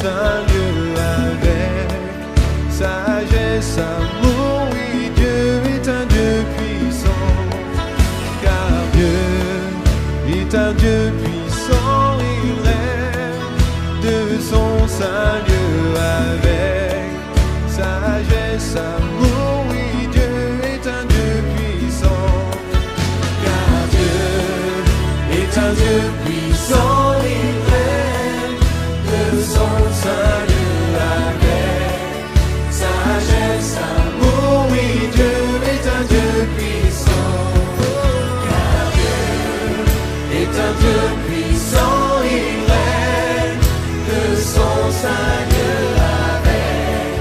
saint Dieu avec sagesse, amour, oui, Dieu est un Dieu puissant, car Dieu est un Dieu puissant, il règne de son saint Dieu avec sagesse, amour, oui, Dieu est un Dieu puissant, car Dieu est un Dieu puissant, il règne de son saint Dieu avec sagesse, amour, oui, Dieu est un Dieu puissant, car Dieu est un Dieu puissant, il règne de son saint Dieu avec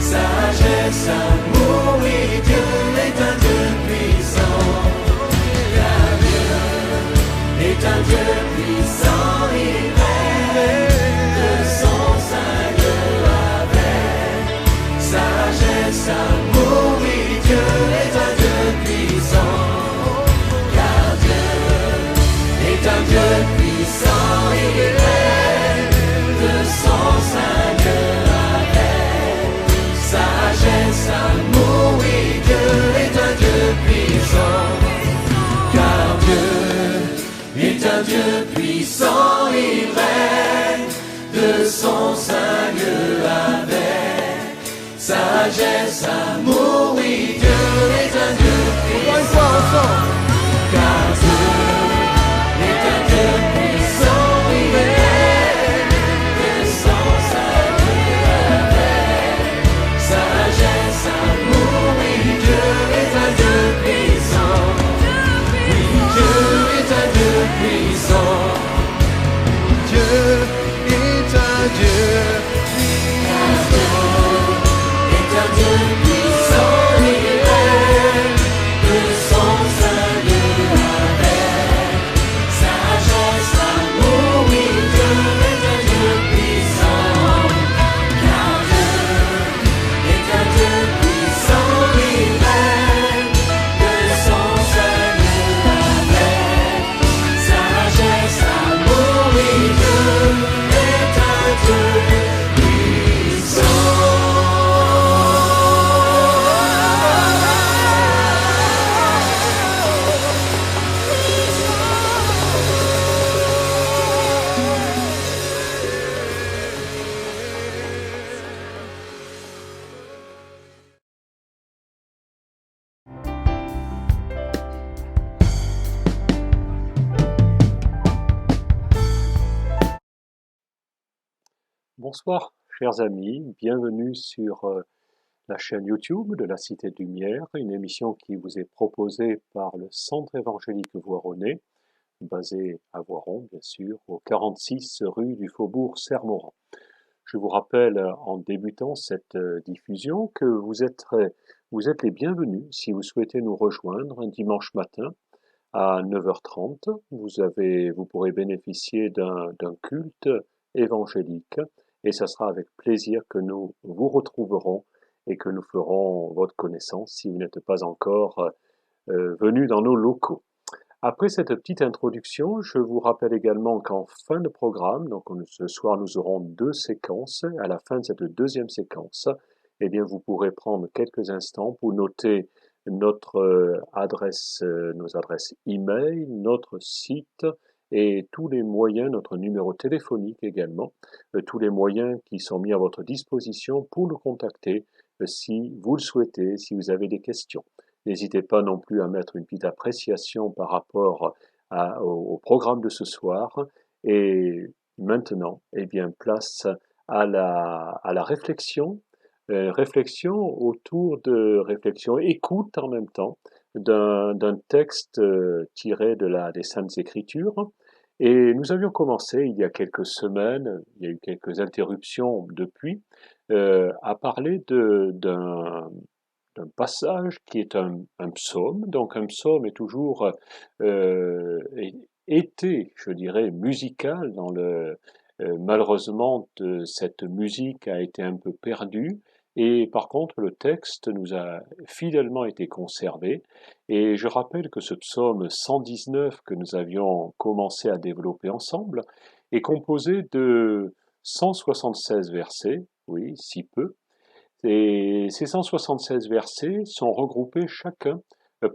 sagesse, amour, oui, Dieu est un Dieu puissant, car Dieu est un Dieu puissant, il règne de son saint Dieu avec sagesse, amour, oui, Dieu est un Dieu puissant, car Dieu est un Dieu puissant, il règne de son saint Dieu avec sagesse, amour, oui, Dieu est un Dieu puissant, car Dieu est un Dieu puissant, il règne de son saint Dieu avec sagesse, amour, oui, Dieu est un Dieu puissant, car Dieu est un Dieu puissant, il règne de son saint Dieu avec sagesse, amour, oui, Dieu est un Dieu puissant, oui, Dieu est un Dieu puissant, Dieu est un Dieu est un Dieu puissant, il règne de son saint Dieu avec sagesse, amour, oui, Dieu est un Dieu puissant, car Dieu est un Dieu puissant, il règne de son saint Dieu avec sagesse, amour, oui, Dieu est un Dieu puissant. Bonsoir, chers amis, bienvenue sur la chaîne YouTube de la Cité de Lumière, une émission qui vous est proposée par le Centre évangélique Voironnais, basé à Voiron, bien sûr, au 46 rue du Faubourg Sermoran. Je vous rappelle, en débutant cette diffusion, que vous êtes les bienvenus si vous souhaitez nous rejoindre un dimanche matin à 9h30. Vous pourrez bénéficier d'un culte évangélique et ça sera avec plaisir que nous vous retrouverons et que nous ferons votre connaissance si vous n'êtes pas encore venu dans nos locaux. Après cette petite introduction, je vous rappelle également qu'en fin de programme, donc ce soir nous aurons 2 séquences. À la fin de cette deuxième séquence, eh bien vous pourrez prendre quelques instants pour noter notre nos adresses e-mail, notre site et tous les moyens, notre numéro téléphonique également, tous les moyens qui sont mis à votre disposition pour nous contacter si vous le souhaitez, si vous avez des questions. N'hésitez pas non plus à mettre une petite appréciation par rapport au programme de ce soir. Et maintenant, eh bien, place à la réflexion, écoute en même temps d'un texte tiré des Saintes Écritures. Et nous avions commencé il y a quelques semaines, il y a eu quelques interruptions depuis, à parler d'un passage qui est un psaume. Donc un psaume est toujours été, je dirais, musical dans malheureusement cette musique a été un peu perdue. Et par contre, le texte nous a fidèlement été conservé. Et je rappelle que ce psaume 119 que nous avions commencé à développer ensemble est composé de 176 versets, oui, si peu. Et ces 176 versets sont regroupés chacun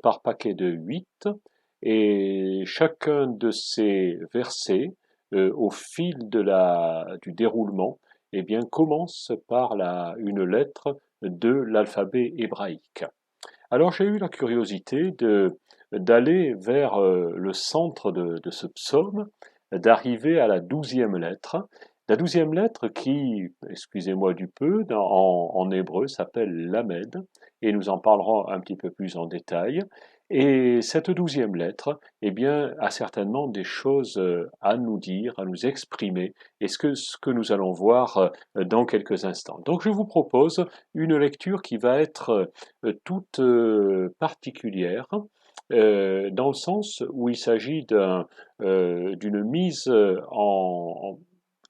par paquet de 8, et chacun de ces versets, au fil du déroulement, eh bien, commence par une lettre de l'alphabet hébraïque. Alors j'ai eu la curiosité d'aller vers le centre de ce psaume, d'arriver à la 12e lettre. La 12e lettre qui, excusez-moi du peu, en hébreu s'appelle Lamed, et nous en parlerons un petit peu plus en détail. Et cette 12e lettre, eh bien, a certainement des choses à nous dire, à nous exprimer, et ce que nous allons voir dans quelques instants. Donc je vous propose une lecture qui va être toute particulière, dans le sens où il s'agit d'une mise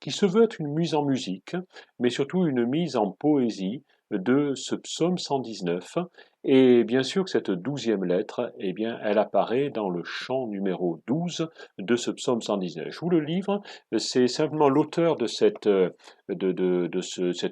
qui se veut être une mise en musique, mais surtout une mise en poésie de ce psaume 119. Et bien sûr que cette 12e lettre, eh bien, elle apparaît dans le chant numéro 12 de ce psaume 119. Je vous le livre, c'est simplement l'auteur de cette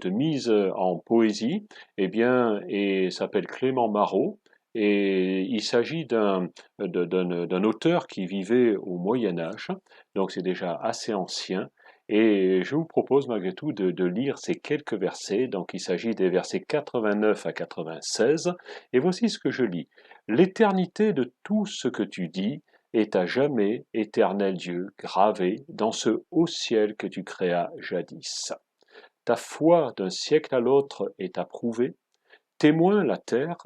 mise en poésie, eh bien, et s'appelle Clément Marot. Et il s'agit d'un auteur qui vivait au Moyen Âge, donc c'est déjà assez ancien. Et je vous propose malgré tout de lire ces quelques versets. Donc il s'agit des versets 89 à 96. Et voici ce que je lis. L'éternité de tout ce que tu dis est à jamais, éternel Dieu, gravé dans ce haut ciel que tu créas jadis. Ta foi d'un siècle à l'autre est approuvée. Témoin la terre,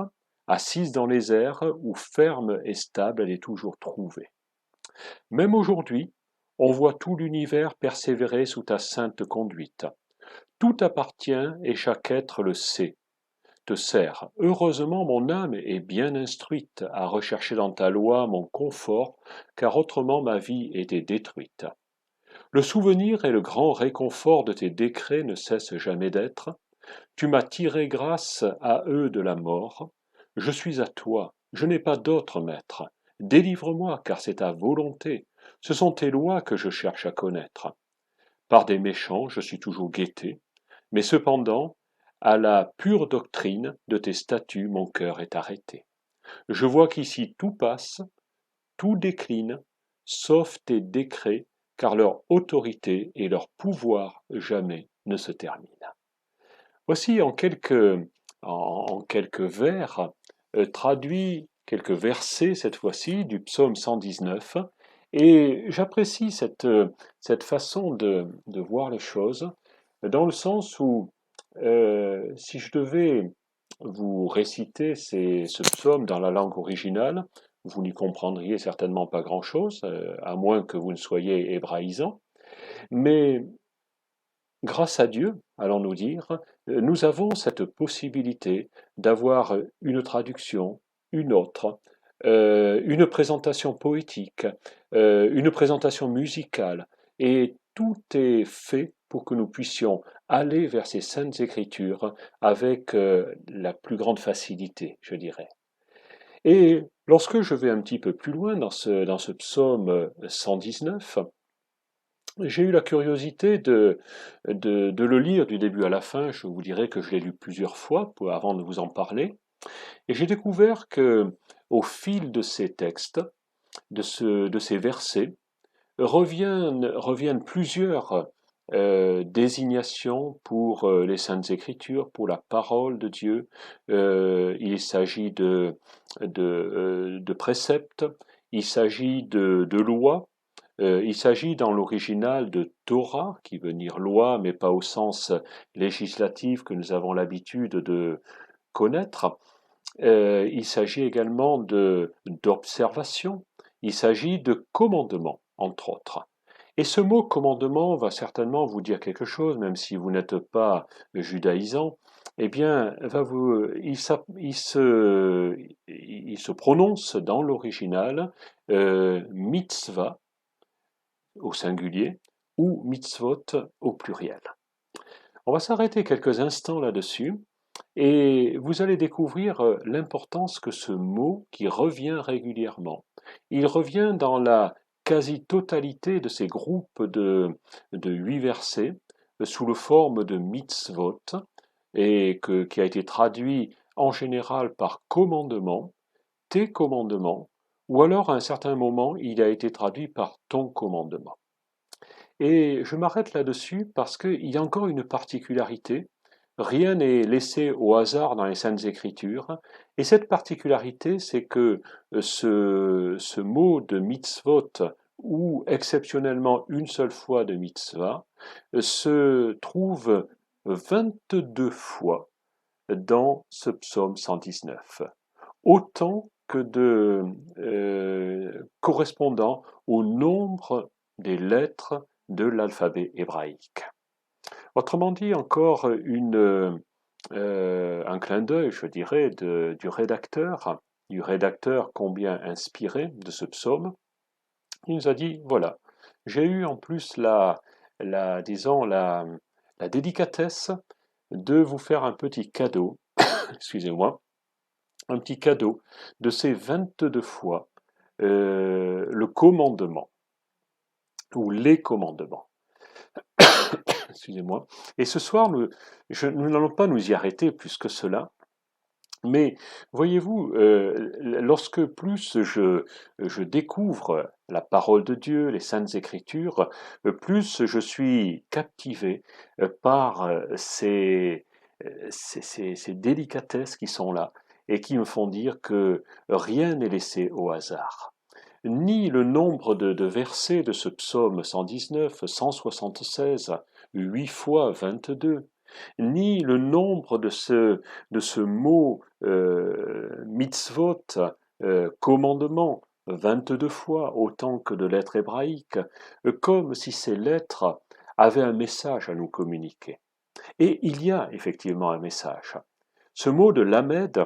assise dans les airs, où ferme et stable elle est toujours trouvée. Même aujourd'hui, on voit tout l'univers persévérer sous ta sainte conduite. Tout appartient et chaque être le sait, te sert. Heureusement mon âme est bien instruite à rechercher dans ta loi mon confort, car autrement ma vie était détruite. Le souvenir et le grand réconfort de tes décrets ne cessent jamais d'être. Tu m'as tiré grâce à eux de la mort. Je suis à toi, je n'ai pas d'autre maître. Délivre-moi, car c'est ta volonté. Ce sont tes lois que je cherche à connaître. Par des méchants, je suis toujours guetté, mais cependant, à la pure doctrine de tes statuts, mon cœur est arrêté. Je vois qu'ici tout passe, tout décline, sauf tes décrets, car leur autorité et leur pouvoir jamais ne se terminent. Voici en quelques vers traduit quelques versets cette fois-ci du psaume 119, et j'apprécie cette façon de voir les choses dans le sens où si je devais vous réciter ce psaume dans la langue originale, vous n'y comprendriez certainement pas grand-chose, à moins que vous ne soyez hébraïsant, mais grâce à Dieu, allons-nous dire, nous avons cette possibilité d'avoir une traduction, une autre, une présentation poétique, une présentation musicale, et tout est fait pour que nous puissions aller vers ces saintes écritures avec la plus grande facilité, je dirais. Et lorsque je vais un petit peu plus loin dans ce psaume 119, j'ai eu la curiosité de le lire du début à la fin. Je vous dirai que je l'ai lu plusieurs fois avant de vous en parler. Et j'ai découvert que, au fil de ces textes, de ces versets, reviennent plusieurs désignations pour les Saintes Écritures, pour la parole de Dieu. Il s'agit de préceptes, il s'agit de lois. Il s'agit dans l'original de Torah, qui veut dire loi, mais pas au sens législatif que nous avons l'habitude de connaître. Il s'agit également d'observation, il s'agit de commandement, entre autres. Et ce mot commandement va certainement vous dire quelque chose, même si vous n'êtes pas judaïsant. Eh bien, il se prononce dans l'original mitzvah, au singulier, ou mitzvot au pluriel. On va s'arrêter quelques instants là-dessus, et vous allez découvrir l'importance que ce mot qui revient régulièrement. Il revient dans la quasi-totalité de ces groupes de 8 versets, sous la forme de mitzvot et qui a été traduit en général par commandement, tes commandements, ou alors à un certain moment il a été traduit par ton commandement. Et je m'arrête là-dessus parce qu'il y a encore une particularité. Rien n'est laissé au hasard dans les Saintes Écritures. Et cette particularité, c'est que ce mot de mitzvot, ou exceptionnellement une seule fois de mitzvah, se trouve 22 fois dans ce psaume 119. Autant que de correspondant au nombre des lettres de l'alphabet hébraïque. Autrement dit, encore un clin d'œil, je dirais, du rédacteur combien inspiré de ce psaume. Il nous a dit, voilà, j'ai eu en plus disons, la délicatesse de vous faire un petit cadeau, excusez-moi, un petit cadeau de ces 22 fois le commandement, ou les commandements. Excusez-moi. Et ce soir, nous n'allons pas nous y arrêter plus que cela, mais voyez-vous, lorsque plus je découvre la parole de Dieu, les Saintes Écritures, plus je suis captivé par ces délicatesses qui sont là et qui me font dire que rien n'est laissé au hasard. Ni le nombre de versets de ce psaume 119, 176, 8 fois 22, ni le nombre de ce mot mitzvot, commandement, 22 fois, autant que de lettres hébraïques, comme si ces lettres avaient un message à nous communiquer. Et il y a effectivement un message. Ce mot de lamed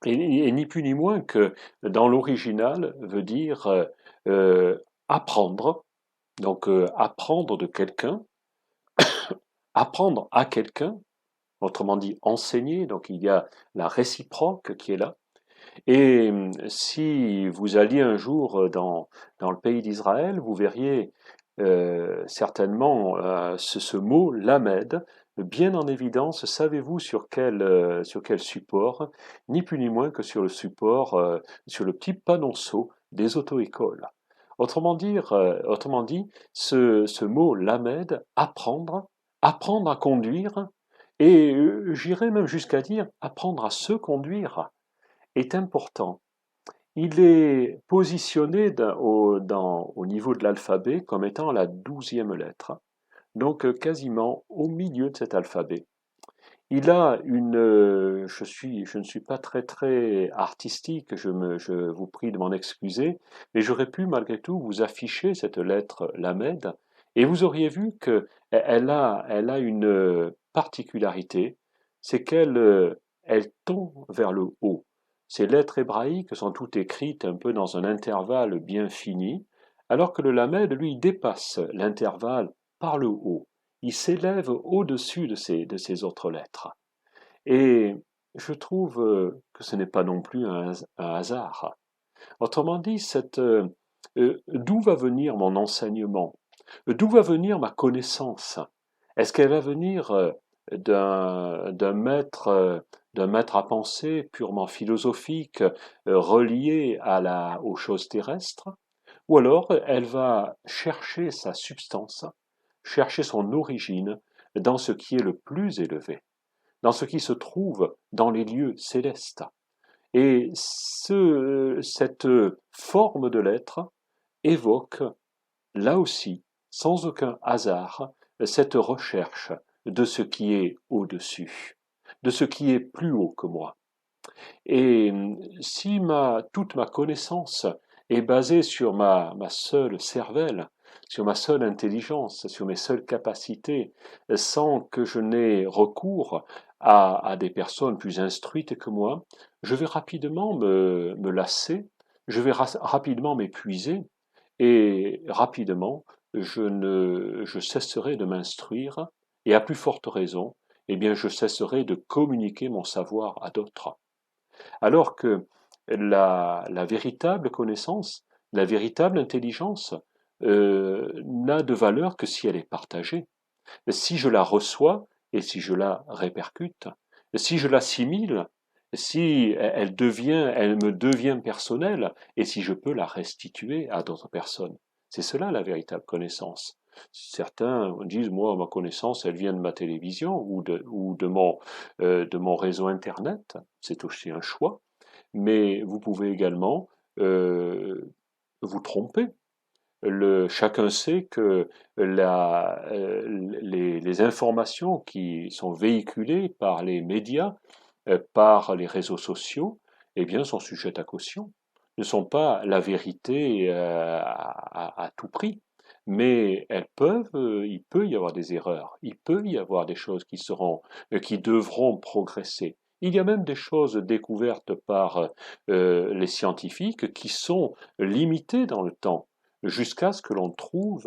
est ni plus ni moins que, dans l'original, veut dire apprendre, donc apprendre de quelqu'un, apprendre à quelqu'un, autrement dit enseigner, donc il y a la réciproque qui est là. Et si vous alliez un jour dans le pays d'Israël, vous verriez certainement ce mot lamed bien en évidence. Savez-vous sur quel support? Ni plus ni moins que sur le support, sur le petit panonceau des auto-écoles. Autrement dit, ce mot lamed, apprendre à conduire, et j'irais même jusqu'à dire apprendre à se conduire, est important. Il est positionné au niveau de l'alphabet comme étant la 12e lettre, donc quasiment au milieu de cet alphabet. Il a je ne suis pas très artistique, je vous prie de m'en excuser, mais j'aurais pu malgré tout vous afficher cette lettre lamed, et vous auriez vu qu'elle a une particularité, c'est elle tend vers le haut. Ces lettres hébraïques sont toutes écrites un peu dans un intervalle bien fini, alors que le lamed, lui, dépasse l'intervalle par le haut. Il s'élève au-dessus de ces autres lettres. Et je trouve que ce n'est pas non plus un hasard. Autrement dit, d'où va venir mon enseignement? D'où va venir ma connaissance? Est-ce qu'elle va venir d'un maître à penser purement philosophique, relié aux choses terrestres? Ou alors elle va chercher sa substance, chercher son origine dans ce qui est le plus élevé, dans ce qui se trouve dans les lieux célestes. Et cette forme de l'être évoque, là aussi, sans aucun hasard, cette recherche de ce qui est au-dessus, de ce qui est plus haut que moi. Et si toute ma connaissance est basée sur ma seule cervelle, sur ma seule intelligence, sur mes seules capacités, sans que je n'ai recours à des personnes plus instruites que moi, je vais rapidement me lasser, je vais rapidement m'épuiser, et rapidement je cesserai de m'instruire, et à plus forte raison, eh bien je cesserai de communiquer mon savoir à d'autres. Alors que la véritable connaissance, la véritable intelligence n'a de valeur que si elle est partagée. si je la reçois et si je la répercute, si je l'assimile, si elle me devient personnelle et si je peux la restituer à d'autres personnes. C'est cela la véritable connaissance. Certains disent, moi, ma connaissance, elle vient de ma télévision ou de mon réseau Internet. C'est aussi un choix. Mais vous pouvez également vous tromper. Chacun sait que les informations qui sont véhiculées par les médias, par les réseaux sociaux, eh bien, sont sujettes à caution, ne sont pas la vérité à tout prix. Mais il peut y avoir des erreurs, il peut y avoir des choses qui devront progresser. Il y a même des choses découvertes par les scientifiques qui sont limitées dans le temps jusqu'à ce que l'on trouve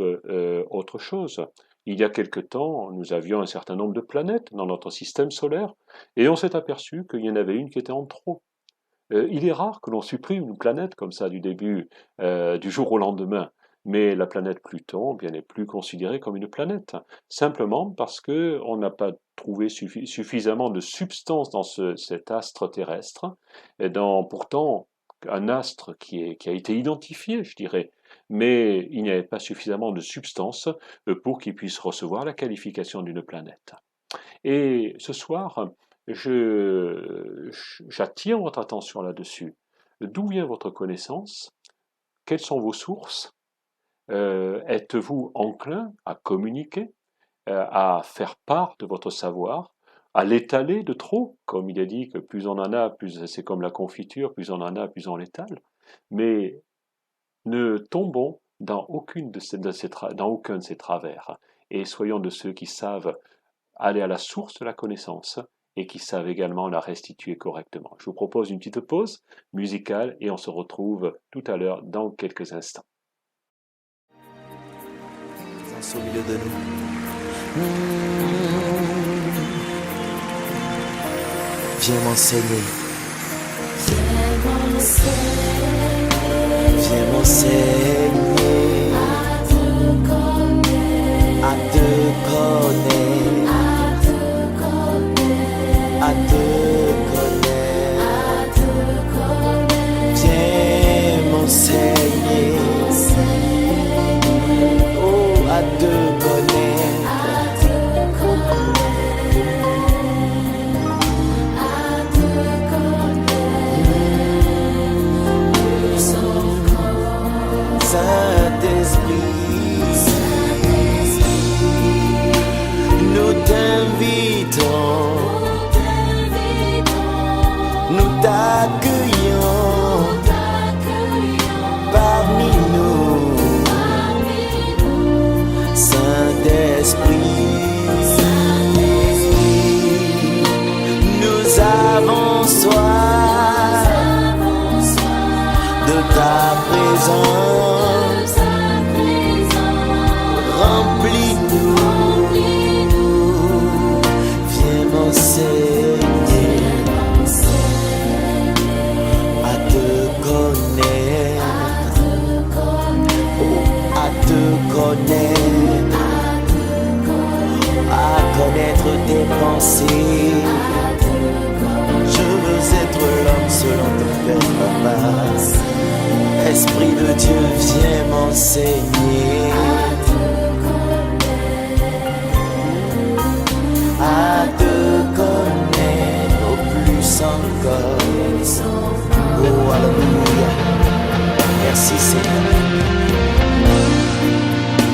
autre chose. Il y a quelque temps, nous avions un certain nombre de planètes dans notre système solaire et on s'est aperçu qu'il y en avait une qui était en trop. Il est rare que l'on supprime une planète comme ça du jour au lendemain. Mais la planète Pluton, bien, n'est plus considérée comme une planète, simplement parce que on n'a pas trouvé suffisamment de substance dans cet astre terrestre, et pourtant un astre qui a été identifié, je dirais, mais il n'y avait pas suffisamment de substance pour qu'il puisse recevoir la qualification d'une planète. Et ce soir, j'attire votre attention là-dessus. D'où vient votre connaissance? Quelles sont vos sources? Êtes-vous enclin à communiquer, à faire part de votre savoir, à l'étaler de trop? Comme il est dit que plus on en a, plus c'est comme la confiture, plus on en a, plus on l'étale. Mais ne tombons dans aucun de ces travers, et soyons de ceux qui savent aller à la source de la connaissance et qui savent également la restituer correctement. Je vous propose une petite pause musicale et on se retrouve tout à l'heure dans quelques instants. Au milieu de nous. Viens m'enseigner. Viens m'enseigner à te connaître, à te connaître. Viens m'enseigner. À te connaître, Saint-Esprit, nous t'invitons, nous t'accueillons parmi nous. Saint-Esprit, nous avons soif de ta présence. Remplis-nous, viens m'enseigner à te connaître, à te connaître. À connaître tes pensées. Je veux être l'homme selon ton cœur, papa. Esprit de Dieu, viens m'enseigner à te connaître au plus encore. Oh, alléluia. Merci Seigneur.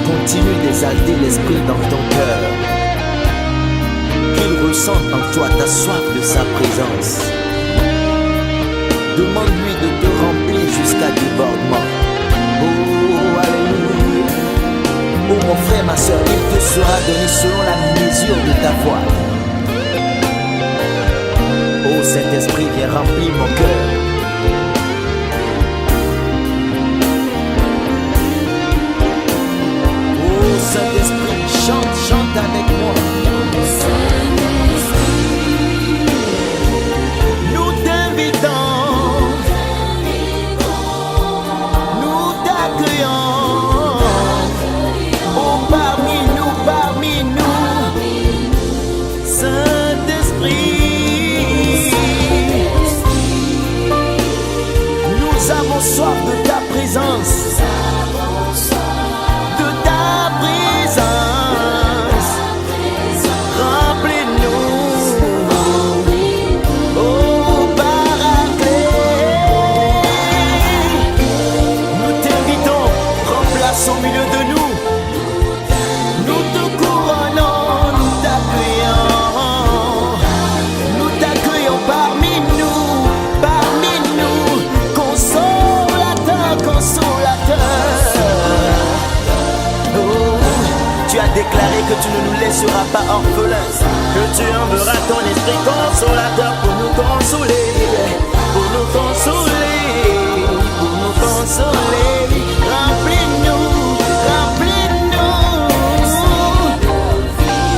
Continue d'exalter l'esprit dans ton cœur, qu'il ressente en toi ta soif de sa présence. Demande-lui de te remplir jusqu'à débordement. Oh, alléluia. Oh mon frère, ma soeur, il te sera donné selon la mesure de ta foi. Oh Saint-Esprit, viens remplir mon cœur. Saint-Esprit, chante avec moi. Nous t'invitons, nous t'accueillons. Oh, parmi nous, tu as déclaré que tu ne nous laisseras pas orphelins, que tu enverras ton esprit consolateur pour nous consoler, pour nous consoler, pour nous consoler. Remplis-nous, remplis-nous,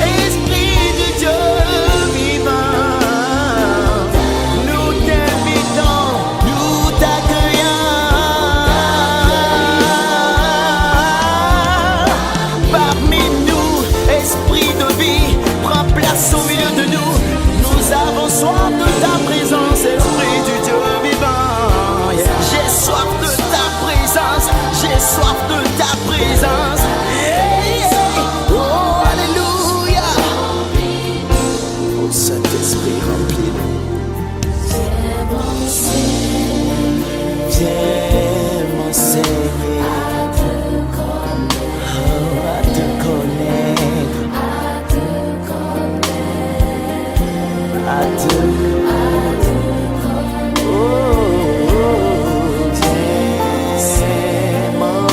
Esprit du Dieu vivant. Nous t'invitons, nous t'accueillons. Parmi nous, esprit de vie, prends place au milieu de nous. Nous avons soif de ta présence, Esprit du Dieu vivant. Yeah. J'ai soif de ta présence, j'ai soif de ta présence. Yeah, yeah. Oh, alléluia. Oh, Saint-Esprit, remplis-nous. Viens m'enseigner à te connaître, à te oh, viens m'enseigner.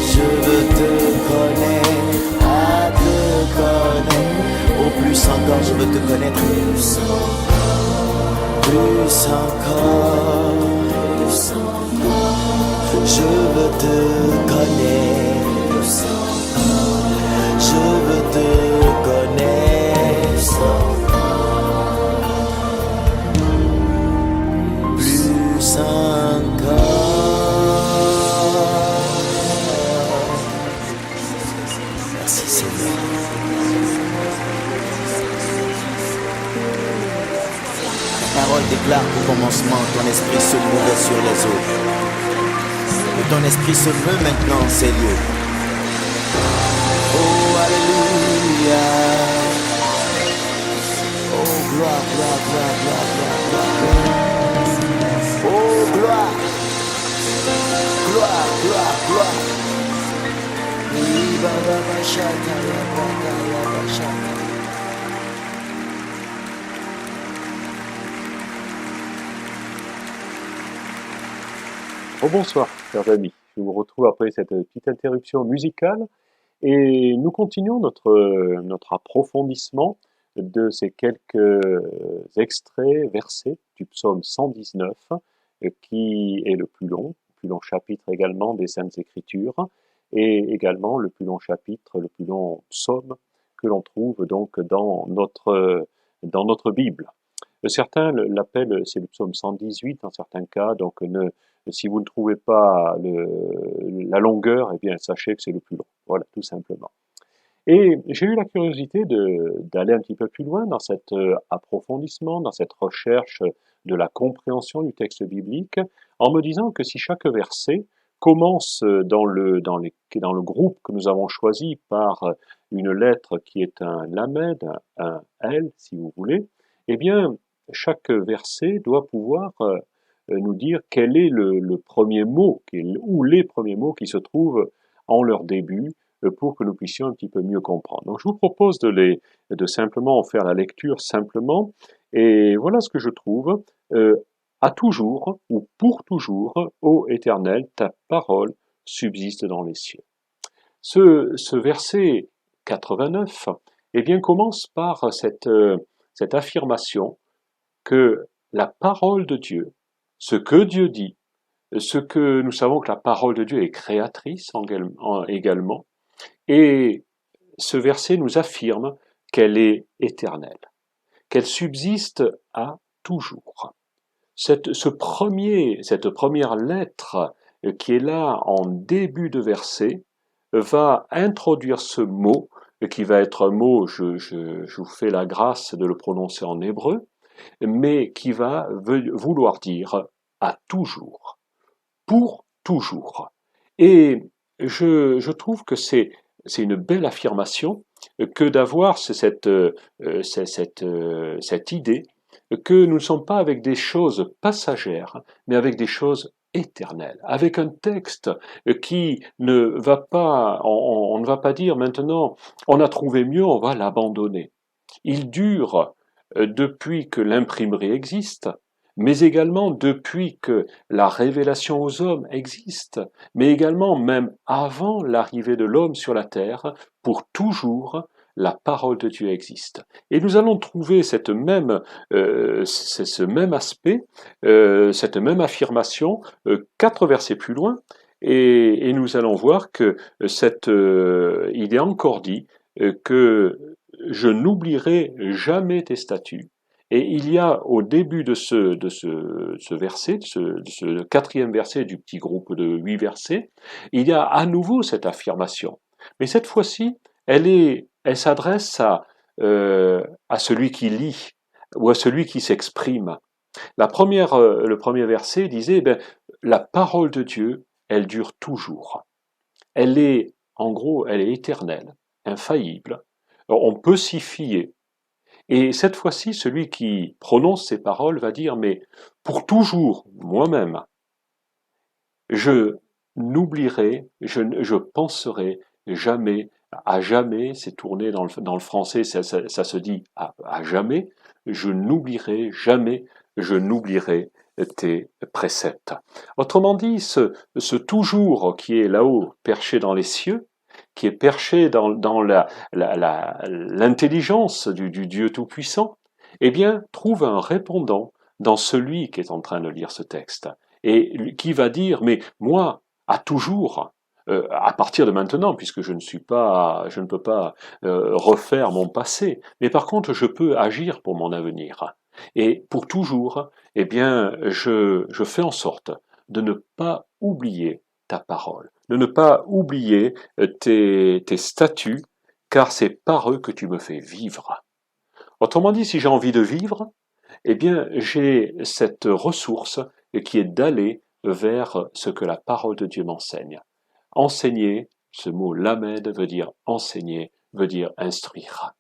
Je veux te connaître, à te connaître. Au plus encore, je veux te connaître. Plus encore. Je veux te connaître. Je veux te connaître. Plus encore. Merci Seigneur. La parole déclare qu'au commencement, ton esprit se mouvait sur les eaux. Que ton esprit se meut maintenant en ces lieux. Oh, alléluia. Oh, gloire, gloire, gloire, gloire, gloire, gloire. Oh, gloire. Gloire, gloire, gloire. Oh, bonsoir, chers amis. Je vous retrouve après cette petite interruption musicale et nous continuons notre approfondissement de ces quelques extraits, versets du psaume 119, qui est le plus long chapitre également des Saintes Écritures, et également le plus long chapitre, le plus long psaume que l'on trouve donc dans notre Bible. Certains l'appellent, c'est le psaume 118 dans certains cas, donc si vous ne trouvez pas la longueur, eh bien sachez que c'est le plus long. Voilà, tout simplement. Et j'ai eu la curiosité d'aller un petit peu plus loin dans cet approfondissement, dans cette recherche de la compréhension du texte biblique, en me disant que si chaque verset commence dans le groupe que nous avons choisi par une lettre qui est un lamed, un L, si vous voulez, eh bien, chaque verset doit pouvoir nous dire quel est le premier mot, ou les premiers mots qui se trouvent en leur début, pour que nous puissions un petit peu mieux comprendre. Donc je vous propose de simplement en faire la lecture simplement, et voilà ce que je trouve. À toujours, ou pour toujours, ô Éternel, ta parole subsiste dans les cieux. Ce verset 89, eh bien, commence par cette affirmation que la parole de Dieu, ce que Dieu dit, ce que nous savons que la parole de Dieu est créatrice également, et ce verset nous affirme qu'elle est éternelle, qu'elle subsiste à toujours. Cette première lettre qui est là en début de verset va introduire ce mot, qui va être un mot, je vous fais la grâce de le prononcer en hébreu, mais qui va vouloir dire à toujours, pour toujours. Et je trouve que c'est une belle affirmation que d'avoir cette idée que nous ne sommes pas avec des choses passagères, mais avec des choses éternelles, avec un texte qui ne va pas, on ne va pas dire maintenant, on a trouvé mieux, on va l'abandonner. Il dure depuis que l'imprimerie existe, mais également depuis que la révélation aux hommes existe, mais également même avant l'arrivée de l'homme sur la terre, pour toujours, la parole de Dieu existe. Et nous allons trouver ce même aspect, cette même affirmation, 4 versets plus loin, et nous allons voir que il est encore dit que je n'oublierai jamais tes statuts. Et il y a au début de ce verset, de ce 4e verset du petit groupe de 8 versets, il y a à nouveau cette affirmation. Mais cette fois-ci, elle s'adresse à celui qui lit ou à celui qui s'exprime. Le premier verset disait, la parole de Dieu, elle dure toujours. En gros, elle est éternelle, infaillible. On peut s'y fier. Et cette fois-ci, celui qui prononce ces paroles va dire, mais pour toujours, moi-même, je n'oublierai, je penserai jamais, à jamais, c'est tourné dans le français, ça se dit à jamais, je n'oublierai jamais, je n'oublierai tes préceptes. Autrement dit, ce toujours qui est là-haut, perché dans les cieux, qui est perché dans l'intelligence du Dieu Tout-Puissant, eh bien, trouve un répondant dans celui qui est en train de lire ce texte, et qui va dire, mais moi, à toujours, à partir de maintenant, puisque je ne peux pas refaire mon passé, mais par contre, je peux agir pour mon avenir. Et pour toujours, eh bien, je fais en sorte de ne pas oublier ta parole, de ne pas oublier tes statuts, car c'est par eux que tu me fais vivre. Autrement dit, si j'ai envie de vivre, eh bien, j'ai cette ressource qui est d'aller vers ce que la parole de Dieu m'enseigne. Enseigner, ce mot lamed veut dire enseigner, veut dire instruire.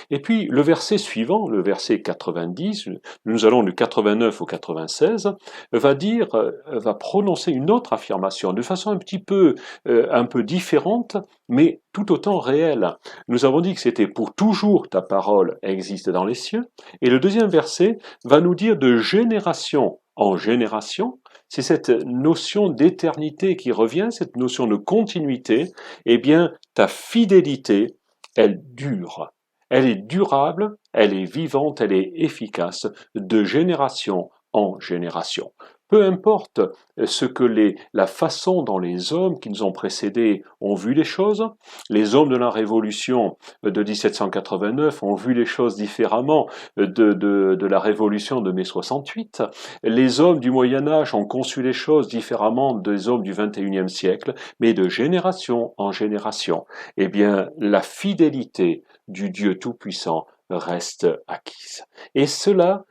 Et puis le verset suivant, le verset 90, nous allons du 89 au 96, va prononcer une autre affirmation de façon un peu différente, mais tout autant réelle. Nous avons dit que c'était pour toujours ta parole existe dans les cieux, et le deuxième verset va nous dire de génération en génération, c'est cette notion d'éternité qui revient, cette notion de continuité, eh bien ta fidélité, elle dure. Elle est durable, elle est vivante, elle est efficace de génération en génération. Peu importe la façon dont les hommes qui nous ont précédés ont vu les choses, les hommes de la Révolution de 1789 ont vu les choses différemment de la Révolution de mai 68, les hommes du Moyen-Âge ont conçu les choses différemment des hommes du XXIe siècle, mais de génération en génération, eh bien, la fidélité du Dieu Tout-Puissant reste acquise. Et cela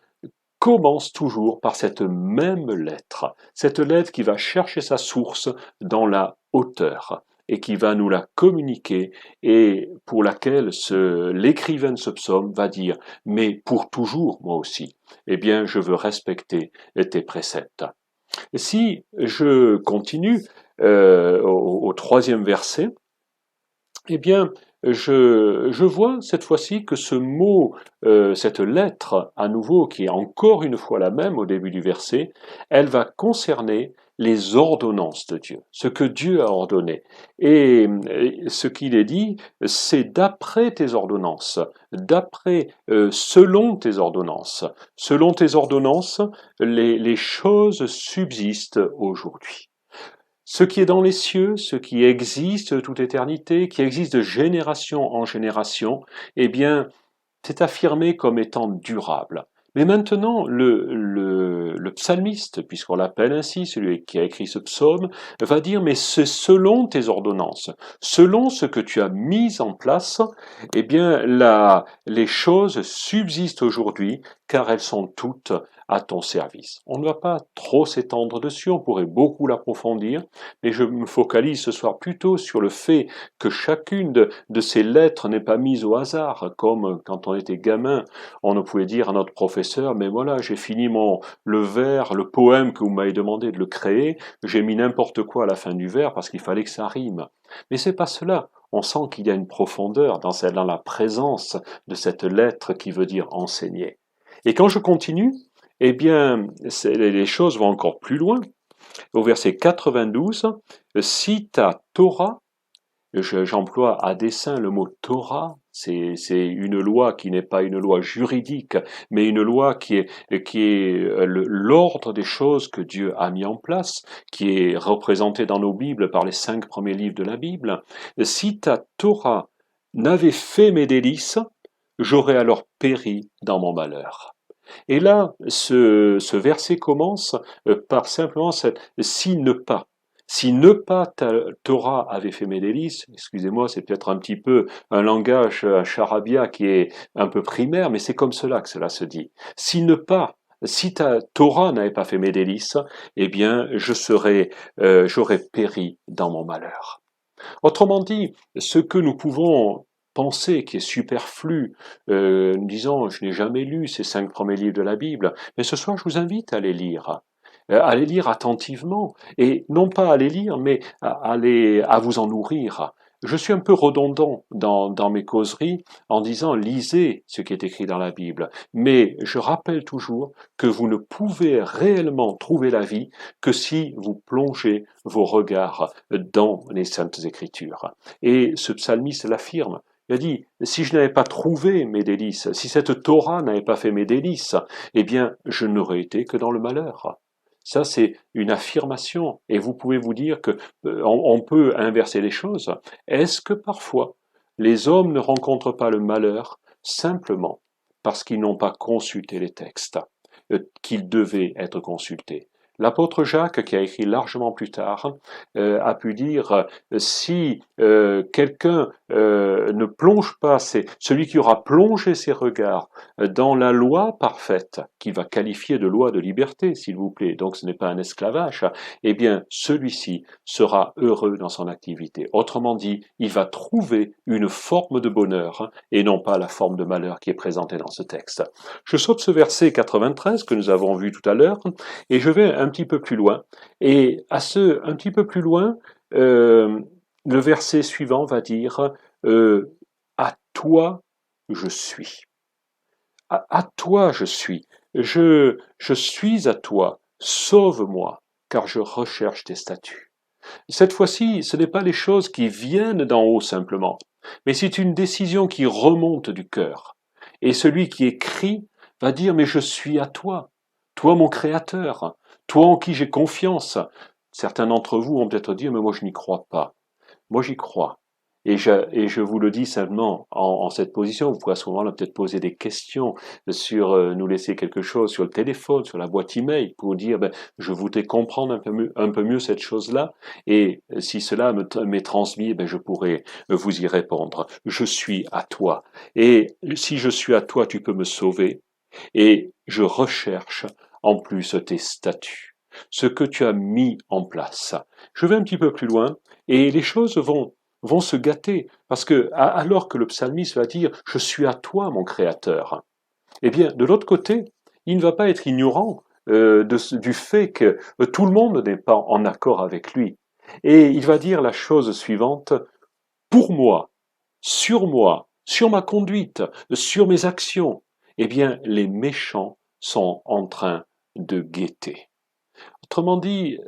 commence toujours par cette même lettre qui va chercher sa source dans la hauteur et qui va nous la communiquer et pour laquelle l'écrivain de ce psaume va dire « mais pour toujours, moi aussi, eh bien je veux respecter tes préceptes ». Si je continue au 3e verset, eh bien, je vois cette fois-ci que ce mot, cette lettre à nouveau, qui est encore une fois la même au début du verset, elle va concerner les ordonnances de Dieu, ce que Dieu a ordonné. Et ce qu'il est dit, c'est d'après tes ordonnances, selon tes ordonnances. Selon tes ordonnances, les choses subsistent aujourd'hui. Ce qui est dans les cieux, ce qui existe de toute éternité, qui existe de génération en génération, eh bien, c'est affirmé comme étant durable. Mais maintenant, le psalmiste, puisqu'on l'appelle ainsi, celui qui a écrit ce psaume, va dire, mais c'est selon tes ordonnances, selon ce que tu as mis en place, eh bien, les choses subsistent aujourd'hui, car elles sont toutes à ton service. On ne va pas trop s'étendre dessus, on pourrait beaucoup l'approfondir, mais je me focalise ce soir plutôt sur le fait que chacune de ces lettres n'est pas mise au hasard, comme quand on était gamin, on ne pouvait dire à notre professeur, mais voilà, j'ai fini le poème que vous m'avez demandé de le créer, j'ai mis n'importe quoi à la fin du vers parce qu'il fallait que ça rime. Mais c'est pas cela. On sent qu'il y a une profondeur dans la présence de cette lettre qui veut dire enseigner. Et quand je continue, Eh bien, les choses vont encore plus loin. Au verset 92, si ta Torah, j'emploie à dessein le mot Torah, c'est une loi qui n'est pas une loi juridique, mais une loi qui est l'ordre des choses que Dieu a mis en place, qui est représenté dans nos Bibles par les 5 premiers livres de la Bible. Si ta Torah n'avait fait mes délices, j'aurais alors péri dans mon malheur. Et là, ce verset commence par simplement cette si ne pas. Si ne pas ta Torah avait fait mes délices, excusez-moi, c'est peut-être un petit peu un langage, un charabia qui est un peu primaire, mais c'est comme cela que cela se dit. Si ne pas, si ta Torah n'avait pas fait mes délices, eh bien, j'aurais péri dans mon malheur. Autrement dit, ce que nous pouvons penser qui est superflu, nous disons, je n'ai jamais lu ces 5 premiers livres de la Bible, mais ce soir je vous invite à les lire. À les lire attentivement, et non pas à les lire, mais à vous en nourrir. Je suis un peu redondant dans mes causeries en disant lisez ce qui est écrit dans la Bible, mais je rappelle toujours que vous ne pouvez réellement trouver la vie que si vous plongez vos regards dans les Saintes Écritures. Et ce psalmiste l'affirme. Il a dit, si je n'avais pas trouvé mes délices, si cette Torah n'avait pas fait mes délices, eh bien, je n'aurais été que dans le malheur. Ça, c'est une affirmation. Et vous pouvez vous dire que on peut inverser les choses. Est-ce que parfois, les hommes ne rencontrent pas le malheur simplement parce qu'ils n'ont pas consulté les textes, qu'ils devaient être consultés? L'apôtre Jacques, qui a écrit largement plus tard, a pu dire si quelqu'un ne plonge pas, celui qui aura plongé ses regards dans la loi parfaite, qu'il va qualifier de loi de liberté, s'il vous plaît, donc ce n'est pas un esclavage, eh bien celui-ci sera heureux dans son activité. Autrement dit, il va trouver une forme de bonheur et non pas la forme de malheur qui est présentée dans ce texte. Je saute ce verset 93 que nous avons vu tout à l'heure et je vais un petit peu plus loin. Et un petit peu plus loin, le verset suivant va dire à toi je suis. À toi je suis. Je suis à toi. Sauve-moi, car je recherche tes statuts. Cette fois-ci, ce n'est pas les choses qui viennent d'en haut simplement, mais c'est une décision qui remonte du cœur. Et celui qui écrit va dire, mais je suis à toi, toi mon Créateur, toi en qui j'ai confiance. Certains d'entre vous vont peut-être dire, mais moi je n'y crois pas. Moi j'y crois. Et je vous le dis simplement en cette position, vous pouvez à ce moment-là peut-être poser des questions nous laisser quelque chose sur le téléphone, sur la boîte email, pour dire, je voudrais comprendre un peu mieux cette chose-là, et si cela m'est transmis, je pourrai vous y répondre. Je suis à toi. Et si je suis à toi, tu peux me sauver, et je recherche en plus tes statuts, ce que tu as mis en place. Je vais un petit peu plus loin, et les choses vont se gâter, parce que alors que le psalmiste va dire « Je suis à toi, mon Créateur », eh bien, de l'autre côté, il ne va pas être ignorant du fait que tout le monde n'est pas en accord avec lui. Et il va dire la chose suivante « Pour moi, sur ma conduite, sur mes actions, eh bien, les méchants sont en train de guetter. » Autrement dit,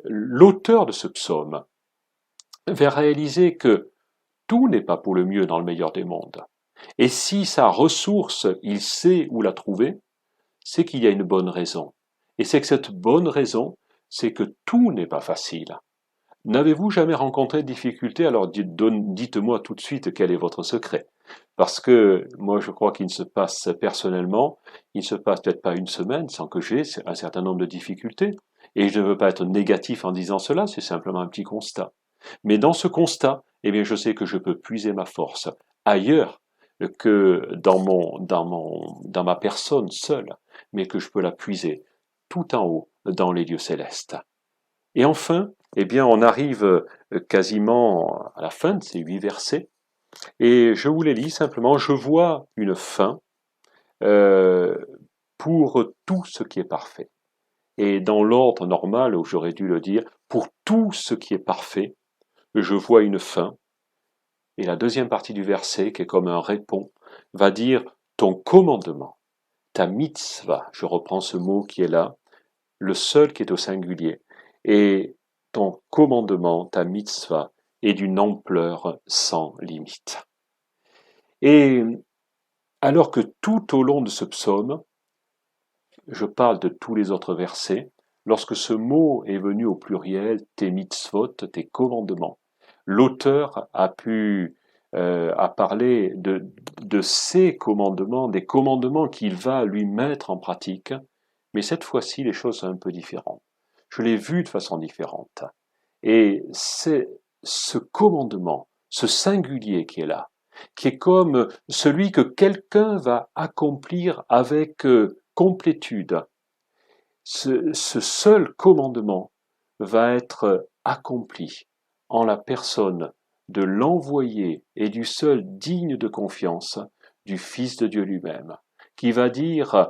l'auteur de ce psaume va réaliser que tout n'est pas pour le mieux dans le meilleur des mondes. Et si sa ressource, il sait où la trouver, c'est qu'il y a une bonne raison. Et c'est que cette bonne raison, c'est que tout n'est pas facile. N'avez-vous jamais rencontré de difficultés? Alors dites-moi tout de suite quel est votre secret. Parce que moi je crois qu'il ne se passe personnellement, il ne se passe peut-être pas une semaine sans que j'ai un certain nombre de difficultés. Et je ne veux pas être négatif en disant cela, c'est simplement un petit constat. Mais dans ce constat, eh bien, je sais que je peux puiser ma force ailleurs que dans ma personne seule, mais que je peux la puiser tout en haut dans les lieux célestes. Et enfin, eh bien, on arrive quasiment à la fin de ces 8 versets, et je vous les lis simplement. Je vois une fin pour tout ce qui est parfait. Et dans l'ordre normal, où j'aurais dû le dire, pour tout ce qui est parfait, je vois une fin. Et la deuxième partie du verset, qui est comme un répond, va dire ton commandement, ta mitzvah, je reprends ce mot qui est là, le seul qui est au singulier, et ton commandement, ta mitzvah, est d'une ampleur sans limite. Et alors que tout au long de ce psaume, je parle de tous les autres versets, lorsque ce mot est venu au pluriel, tes mitzvot, tes commandements, l'auteur a parlé de ses commandements, des commandements qu'il va lui mettre en pratique, mais cette fois-ci, les choses sont un peu différentes. Je l'ai vu de façon différente. Et c'est ce commandement, ce singulier qui est là, qui est comme celui que quelqu'un va accomplir avec complétude. Ce seul commandement va être accompli en la personne de l'envoyé et du seul digne de confiance du Fils de Dieu lui-même, qui va dire,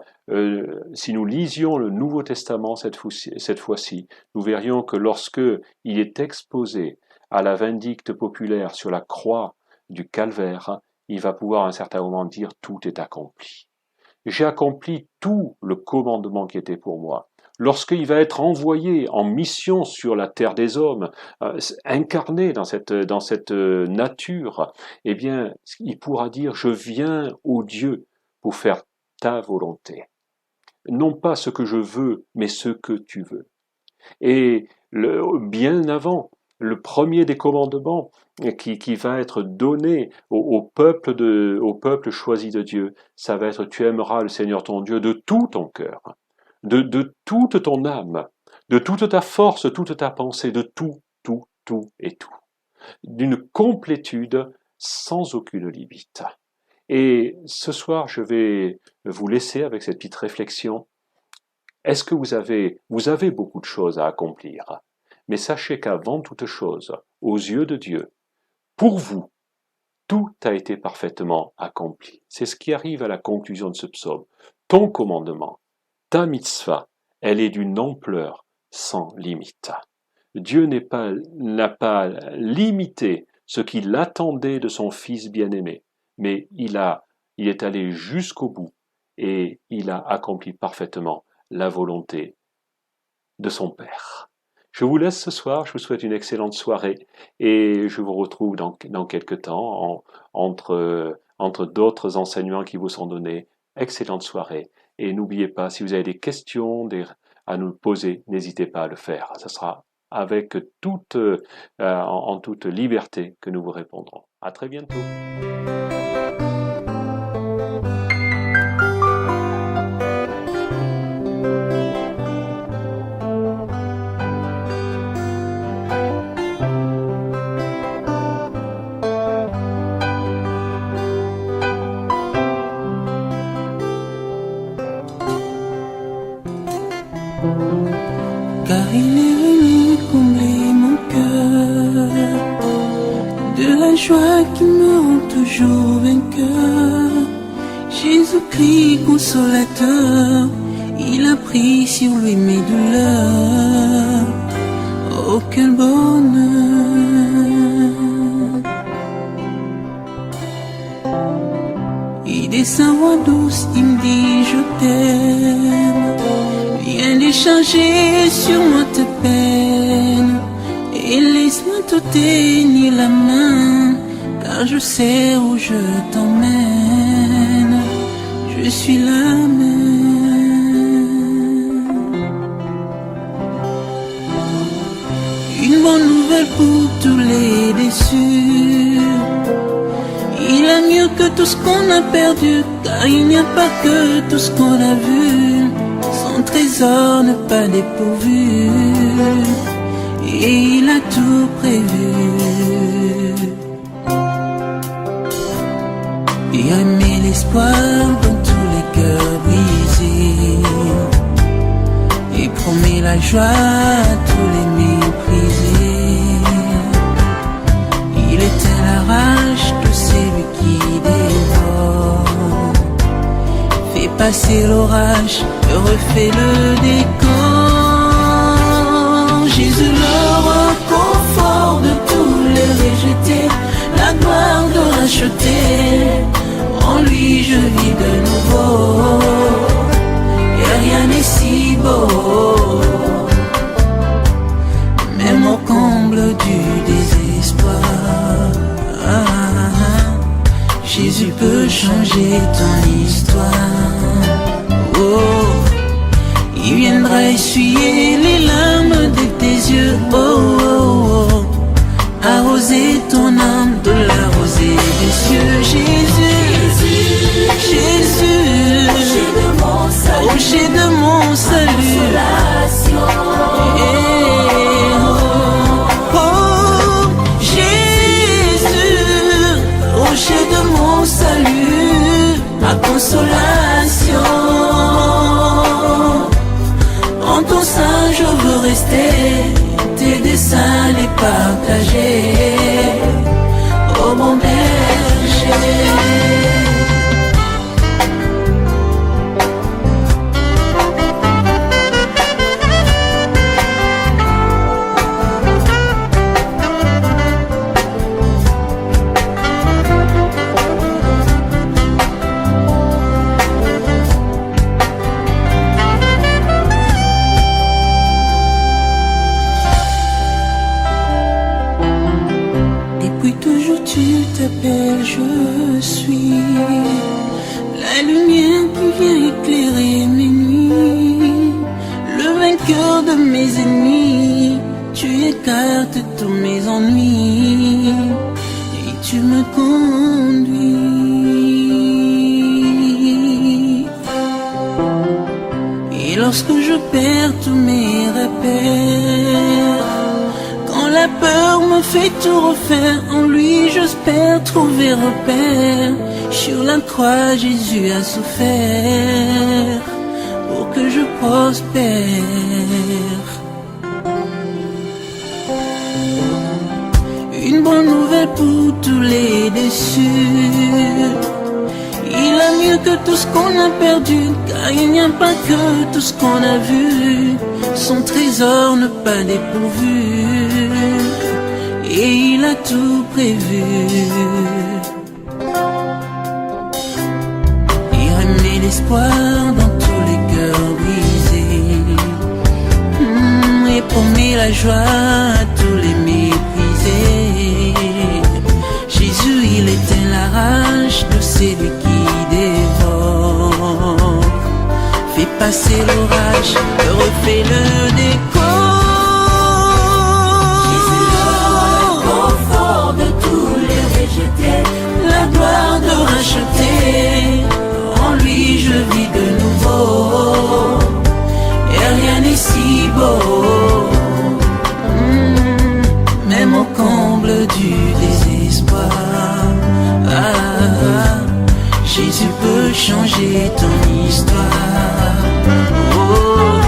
si nous lisions le Nouveau Testament cette fois-ci, nous verrions que lorsque il est exposé à la vindicte populaire sur la croix du calvaire, il va pouvoir à un certain moment dire « tout est accompli ». J'ai accompli tout le commandement qui était pour moi. Lorsqu'il va être envoyé en mission sur la terre des hommes, incarné dans cette nature, eh bien, il pourra dire « je viens, ô Dieu, pour faire ta volonté. Non pas ce que je veux, mais ce que tu veux. » Et bien avant, le premier des commandements qui va être donné au peuple choisi de Dieu, ça va être « tu aimeras le Seigneur ton Dieu de tout ton cœur, de toute ton âme, de toute ta force, toute ta pensée, de tout et tout. » D'une complétude sans aucune limite. Et ce soir, je vais vous laisser avec cette petite réflexion. Est-ce que vous avez beaucoup de choses à accomplir? Mais sachez qu'avant toute chose, aux yeux de Dieu, pour vous, tout a été parfaitement accompli. C'est ce qui arrive à la conclusion de ce psaume. Ton commandement, ta mitzvah, elle est d'une ampleur sans limite. Dieu n'a pas limité ce qu'il attendait de son Fils bien-aimé, mais il est allé jusqu'au bout et il a accompli parfaitement la volonté de son Père. Je vous laisse ce soir, je vous souhaite une excellente soirée et je vous retrouve dans quelques temps entre d'autres enseignements qui vous sont donnés. Excellente soirée et n'oubliez pas, si vous avez des questions à nous poser, n'hésitez pas à le faire. Ce sera avec en toute liberté que nous vous répondrons. À très bientôt. Car il est venu combler mon cœur de la joie qui me rend toujours vainqueur. Jésus-Christ consolateur, il a pris sur lui mes douleurs. Oh quel bonheur! Il descend voix douce, il me dit je t'aime. Viens décharger sur moi tes peines et laisse-moi te tenir la main, car je sais où je t'emmène. Je suis la même. Une bonne nouvelle pour tous les déçus. Il a mieux que tout ce qu'on a perdu, car il n'y a pas que tout ce qu'on a vu. Son trésor n'est pas dépourvu, et il a tout prévu. Il a mis l'espoir dans tous les cœurs brisés, et promet la joie à tous les méprisés. Il éteint la rage de celui qui dévore, fait passer l'orage, refait le décor. Jésus le réconfort de tous les rejetés, la gloire de racheter. En lui je vis de nouveau. nouveau. Même au comble du désespoir, Jésus peut changer ton histoire. Oh, il viendra essuyer les larmes de tes yeux. Oh, oh, oh, arroser ton âme de la rosée des cieux. Jésus, Jésus, rocher de mon salut. Oh, Jésus, rocher de mon salut, ma consolation. En ton sein je veux rester, tes desseins les partager. Oh mon berger. Je suis la lumière qui vient éclairer mes nuits, le vainqueur de mes ennemis. Tu écartes tous mes ennuis et tu me conduis. Et lorsque je perds tous mes repères, la peur me fait tout refaire, en lui j'espère trouver repère. Sur la croix Jésus a souffert pour que je prospère. Une bonne nouvelle pour tous les déçus. Il a mieux que tout ce qu'on a perdu, car il n'y a pas que tout ce qu'on a vu. Son trésor ne pas dépourvu, et il a tout prévu. Il remet l'espoir dans tous les cœurs brisés, et promet la joie à tous les méprisés. Jésus, il éteint la rage de celui qui dévore, fait passer l'orage, refait le décor. Jésus, le confort de tous les rejetés, la gloire de racheter, en lui je vis de nouveau, et rien n'est si beau. Même au comble du désespoir, Jésus peut changer ton histoire. Oh,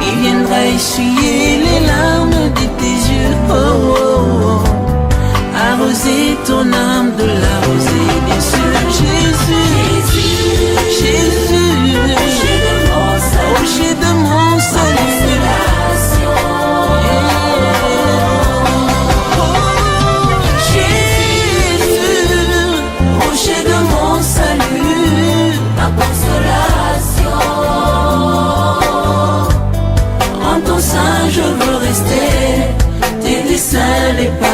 il viendra essuyer les larmes de tes yeux. Oh, oh, oh, arroser ton âme de la rosée des cieux. Jésus, Jésus, rocher de mon salut. je veux rester, tes desseins les pas.